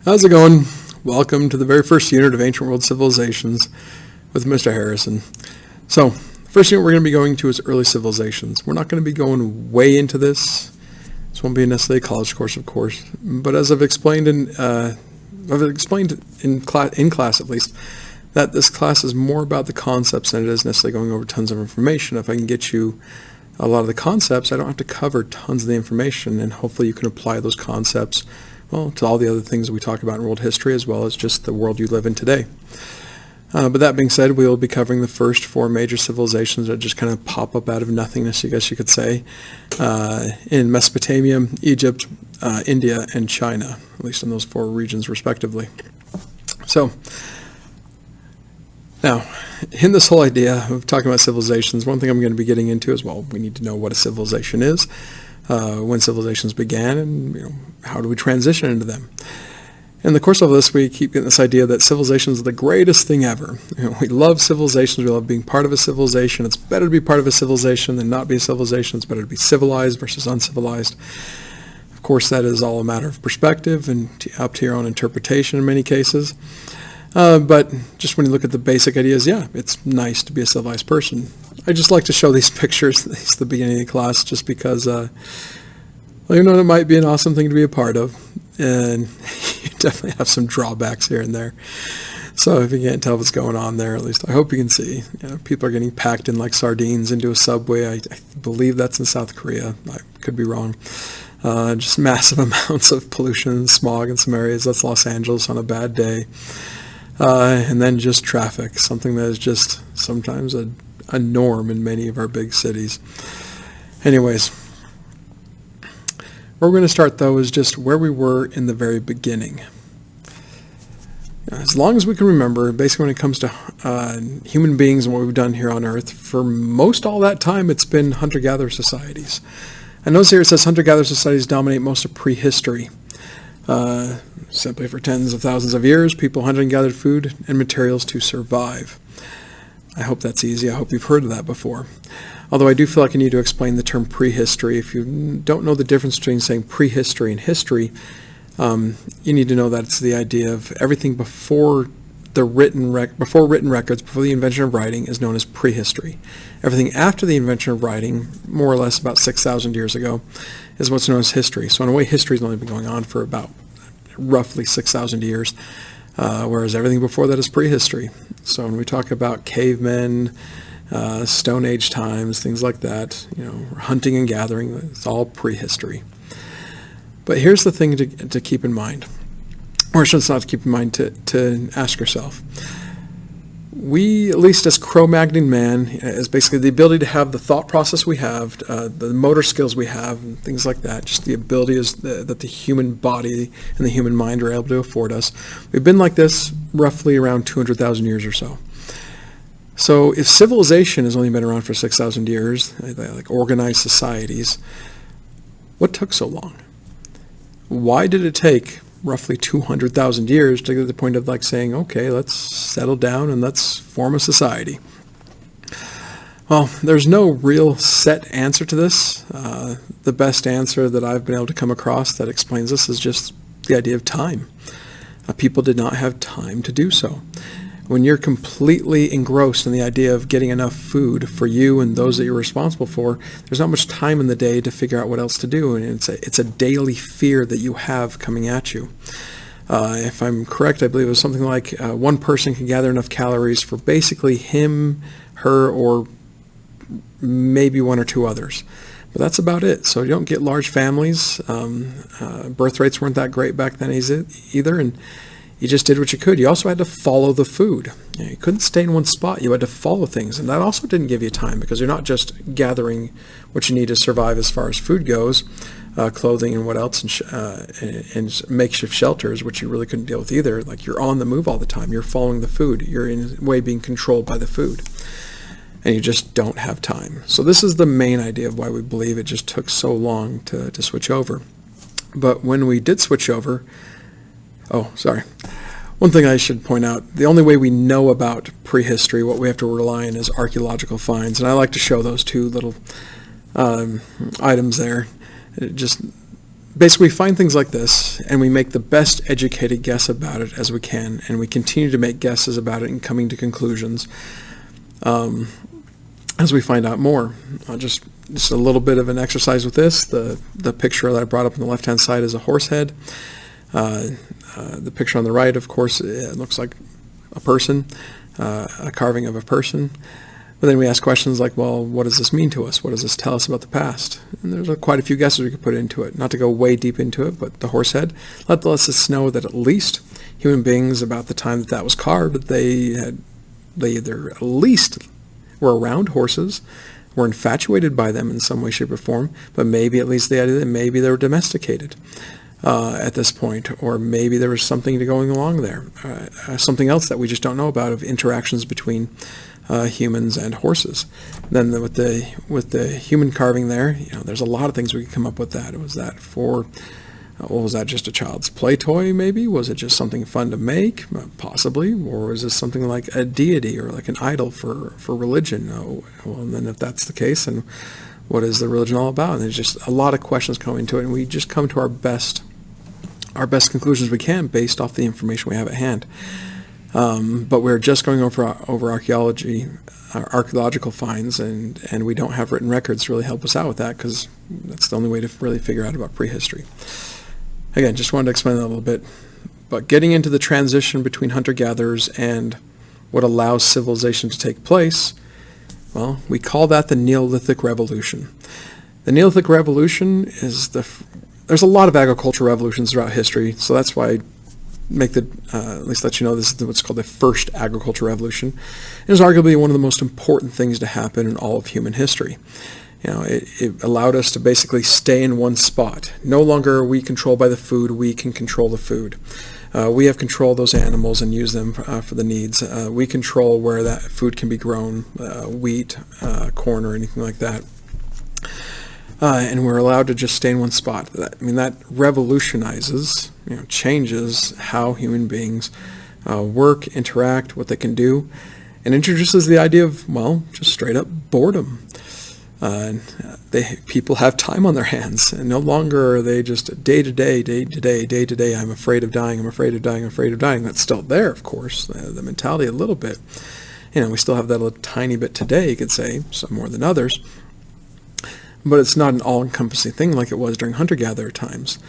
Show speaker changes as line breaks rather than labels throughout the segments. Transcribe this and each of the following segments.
How's it going? Welcome to the very first unit of Ancient World Civilizations with Mr. Harrison. So, the first unit we're going to be going to is early civilizations. We're not going to be going way into this. This won't be necessarily a college course, of course, but as I've explained in class at least, that this class is more about the concepts than it is necessarily going over tons of information. If I can get you a lot of the concepts, I don't have to cover tons of the information, and hopefully you can apply those concepts to all the other things that we talk about in world history, as well as just the world you live in today. But that being said, we will be covering the first four major civilizations that just kind of pop up out of nothingness, I guess you could say, in Mesopotamia, Egypt, India, and China, at least in those four regions respectively. So, now, in this whole idea of talking about civilizations, one thing I'm going to be getting into is, we need to know what a civilization is, when civilizations began, and how do we transition into them. In the course of this, we keep getting this idea that civilizations are the greatest thing ever. We love civilizations. We love being part of a civilization. It's better to be part of a civilization than not be a civilization. It's better to be civilized versus uncivilized. Of course, that is all a matter of perspective and up to your own interpretation in many cases. But just when you look at the basic ideas, it's nice to be a civilized person. I just like to show these pictures at the beginning of the class just because, it might be an awesome thing to be a part of. And you definitely have some drawbacks here and there. So if you can't tell what's going on there, at least I hope you can see. People are getting packed in like sardines into a subway. I believe that's in South Korea. I could be wrong. Just massive amounts of pollution and smog in some areas. That's Los Angeles on a bad day. And then just traffic, something that is just sometimes a norm in many of our big cities. Anyways, where we're going to start, though, is just where we were in the very beginning. As long as we can remember, basically when it comes to human beings and what we've done here on Earth, for most all that time, it's been hunter-gatherer societies. I notice here it says hunter-gatherer societies dominate most of prehistory. Simply for tens of thousands of years, people hunted and gathered food and materials to survive. I hope that's easy. I hope you've heard of that before. Although I do feel like I need to explain the term prehistory. If you don't know the difference between saying prehistory and history, you need to know that it's the idea of everything before written records, before the invention of writing, is known as prehistory. Everything after the invention of writing, more or less about 6,000 years ago, is what's known as history. So in a way, history's only been going on for about roughly 6,000 years, whereas everything before that is prehistory. So when we talk about cavemen, Stone Age times, things like that, hunting and gathering, it's all prehistory. But here's the thing to keep in mind, or it's not to keep in mind, to ask yourself. We, at least as Cro-Magnon man, is basically the ability to have the thought process we have, the motor skills we have, and things like that, just the ability that the human body and the human mind are able to afford us. We've been like this roughly around 200,000 years or so. So if civilization has only been around for 6,000 years, like organized societies, what took so long? Why did it take roughly 200,000 years to get to the point of saying, okay, let's settle down and let's form a society? Well, there's no real set answer to this. The best answer that I've been able to come across that explains this is just the idea of time. People did not have time to do so. When you're completely engrossed in the idea of getting enough food for you and those that you're responsible for, there's not much time in the day to figure out what else to do, and it's a daily fear that you have coming at you. If I'm correct, I believe it was something like one person can gather enough calories for basically him, her, or maybe one or two others. But that's about it. So you don't get large families. Birth rates weren't that great back then either, and you just did what you could. You also had to follow the food. You couldn't stay in one spot. You had to follow things. And that also didn't give you time, because you're not just gathering what you need to survive as far as food goes, clothing and what else, and makeshift shelters, which you really couldn't deal with either. Like, you're on the move all the time. You're following the food. You're in a way being controlled by the food. And you just don't have time. So this is the main idea of why we believe it just took so long to switch over. But when we did switch over, one thing I should point out, the only way we know about prehistory, what we have to rely on, is archaeological finds. And I like to show those two little items there. Just basically, we find things like this, and we make the best educated guess about it as we can, and we continue to make guesses about it and coming to conclusions as we find out more. Just a little bit of an exercise with this. The picture that I brought up on the left-hand side is a horse head. The picture on the right, of course, it looks like a person, a carving of a person. But then we ask questions like, well, what does this mean to us? What does this tell us about the past? And there's quite a few guesses we could put into it. Not to go way deep into it, but the horse head lets us know that at least human beings, about the time that was carved, they either at least were around horses, were infatuated by them in some way, shape, or form, but maybe at least the idea that maybe they were domesticated at this point, or maybe there was something going along there, something else that we just don't know about of interactions between humans and horses. Then with the human carving there, there's a lot of things we could come up with. That was that for was that just a child's play toy? Maybe was it just something fun to make? Possibly. Or was this something like a deity or like an idol for religion? Well, and then if that's the case, then what is the religion all about? And there's just a lot of questions come into it, and we just come to our best conclusions we can based off the information we have at hand. But we're just going over archaeological finds, and we don't have written records to really help us out with that, because that's the only way to really figure out about prehistory. Again, just wanted to explain that a little bit. But getting into the transition between hunter-gatherers and what allows civilization to take place, well, we call that the Neolithic Revolution. The Neolithic Revolution is there's a lot of agricultural revolutions throughout history, so that's why I make at least let you know this is what's called the first agricultural revolution. It was arguably one of the most important things to happen in all of human history. It allowed us to basically stay in one spot. No longer are we controlled by the food, we can control the food. We have control of those animals and use them for the needs. We control where that food can be grown, wheat, corn, or anything like that. And we're allowed to just stay in one spot. That revolutionizes, changes how human beings work, interact, what they can do, and introduces the idea of, well, just straight up boredom. People have time on their hands, and no longer are they just day to day, I'm afraid of dying, I'm afraid of dying, I'm afraid of dying. That's still there, of course, the mentality a little bit. We still have that a little tiny bit today, you could say, some more than others. But it's not an all-encompassing thing like it was during hunter-gatherer times.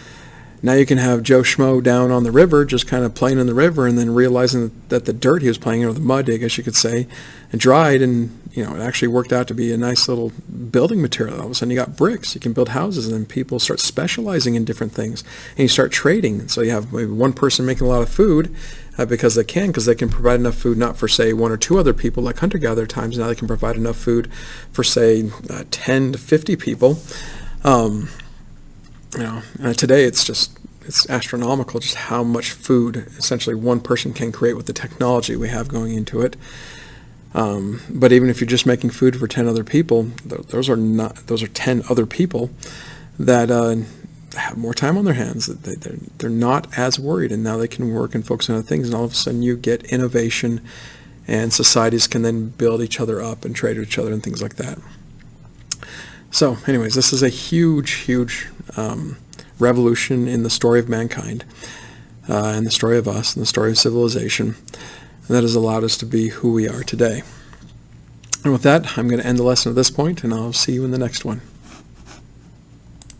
Now you can have Joe Schmo down on the river, just kind of playing in the river, and then realizing that the dirt he was playing in, or the mud, I guess you could say, it dried, and it actually worked out to be a nice little building material. All of a sudden you got bricks. You can build houses, and then people start specializing in different things, and you start trading. So you have maybe one person making a lot of food because they can provide enough food not for, say, one or two other people like hunter-gatherer times. Now they can provide enough food for, say, 10 to 50 people. Today it's astronomical just how much food essentially one person can create with the technology we have going into it. But even if you're just making food for 10 other people, those are 10 other people that have more time on their hands. They're not as worried, and now they can work and focus on other things, and all of a sudden you get innovation, and societies can then build each other up and trade with each other and things like that. So anyways, this is a huge revolution in the story of mankind, and the story of us, and the story of civilization, and that has allowed us to be who we are today. And with that, I'm going to end the lesson at this point, and I'll see you in the next one.